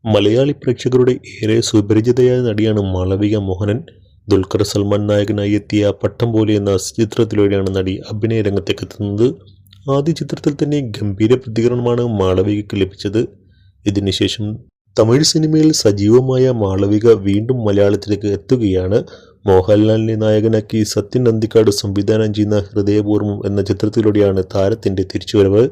മലയാളി പ്രേക്ഷകരുടെ ഏറെ സുപരിചിതയായ നടിയാണ് മാളവിക മോഹനൻ. ദുൽഖർ സൽമാൻ നായകനായി എത്തിയ പട്ടം പോലെ എന്ന ചിത്രത്തിലൂടെയാണ് നടി അഭിനയ രംഗത്തേക്ക് എത്തുന്നത്. ആദ്യ ചിത്രത്തിൽ തന്നെ ഗംഭീര പ്രതികരണമാണ് മാളവികയ്ക്ക് ലഭിച്ചത്. ഇതിനുശേഷം തമിഴ് സിനിമയിൽ സജീവമായ മാളവിക വീണ്ടും മലയാളത്തിലേക്ക് എത്തുകയാണ്. മോഹൻലാലിനെ നായകനാക്കി സത്യൻ അന്തിക്കാട് സംവിധാനം ചെയ്യുന്ന ഹൃദയപൂർവ്വം എന്ന ചിത്രത്തിലൂടെയാണ് താരത്തിന്റെ തിരിച്ചുവരവ്.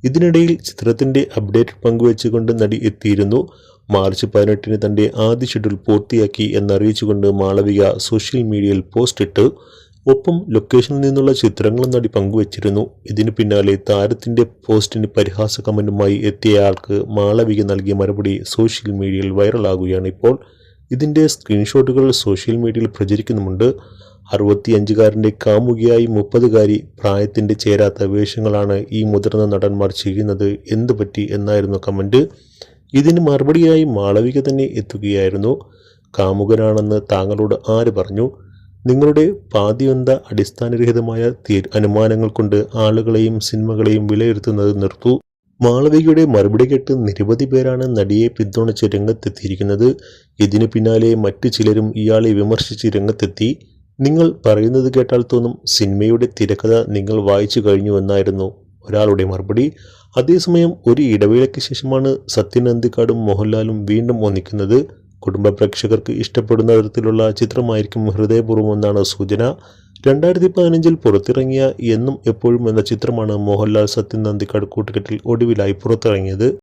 ഇതിനിടയിൽ ചിത്രത്തിന്റെ അപ്ഡേറ്റ് പങ്കുവെച്ചുകൊണ്ട് നടി എത്തിയിരുന്നു. മാർച്ച് 18 തന്റെ ആദ്യ ഷെഡ്യൂൾ പൂർത്തിയാക്കി എന്നറിയിച്ചുകൊണ്ട് മാളവിക സോഷ്യൽ മീഡിയയിൽ പോസ്റ്റ് ഇട്ടു. ഒപ്പം ലൊക്കേഷനിൽ നിന്നുള്ള ചിത്രങ്ങളും നടി പങ്കുവച്ചിരുന്നു. ഇതിനു പിന്നാലെ താരത്തിന്റെ പോസ്റ്റിന് പരിഹാസ കമന്റുമായി എത്തിയയാൾക്ക് മാളവിക നൽകിയ മറുപടി സോഷ്യൽ മീഡിയയിൽ വൈറലാകുകയാണ് ഇപ്പോൾ. ഇതിന്റെ സ്ക്രീൻഷോട്ടുകൾ സോഷ്യൽ മീഡിയയിൽ പ്രചരിക്കുന്നുമുണ്ട്. 65-കാരന്റെ കാമുകിയായി 30-കാരി പ്രായത്തിന്റെ ചേരാത്ത വേഷങ്ങളാണ് ഈ മുതിർന്ന നടന്മാർ ചെയ്യുന്നത്, എന്തു പറ്റി എന്നായിരുന്നു കമന്റ്. ഇതിന് മറുപടിയായി മാളവിക തന്നെ എത്തുകയായിരുന്നു. കാമുകനാണെന്ന് താങ്കളോട് ആര് പറഞ്ഞു? നിങ്ങളുടെ പാതിവന്ത അടിസ്ഥാനരഹിതമായ അനുമാനങ്ങൾ കൊണ്ട് ആളുകളെയും സിനിമകളെയും വിലയിരുത്തുന്നത് നിർത്തൂ. മാളവികയുടെ മറുപടി കേട്ട് നിരവധി പേരാണ് നടിയെ പിന്തുണച്ച് രംഗത്തെത്തിയിരിക്കുന്നത്. ഇതിനു പിന്നാലെ മറ്റു ചിലരും ഇയാളെ വിമർശിച്ച് രംഗത്തെത്തി. നിങ്ങൾ പറയുന്നത് കേട്ടാൽ തോന്നും സിനിമയുടെ തിരക്കഥ നിങ്ങൾ വായിച്ചു കഴിഞ്ഞുവെന്നായിരുന്നു ഒരാളുടെ മറുപടി. അതേസമയം ഒരു ഇടവേളയ്ക്ക് ശേഷമാണ് സത്യൻ അന്തിക്കാടും മോഹൻലാലും വീണ്ടും ഒന്നിക്കുന്നത്. കുടുംബ പ്രേക്ഷകർക്ക് ഇഷ്ടപ്പെടുന്ന തരത്തിലുള്ള ചിത്രമായിരിക്കും ഹൃദയപൂർവ്വം എന്നാണ് സൂചന. 2015 പുറത്തിറങ്ങിയ എന്നും എപ്പോഴും എന്ന ചിത്രമാണ് മോഹൻലാൽ സത്യൻ അന്തിക്കാട് കൂട്ടുകെട്ടിൽ ഒടുവിലായി പുറത്തിറങ്ങിയത്.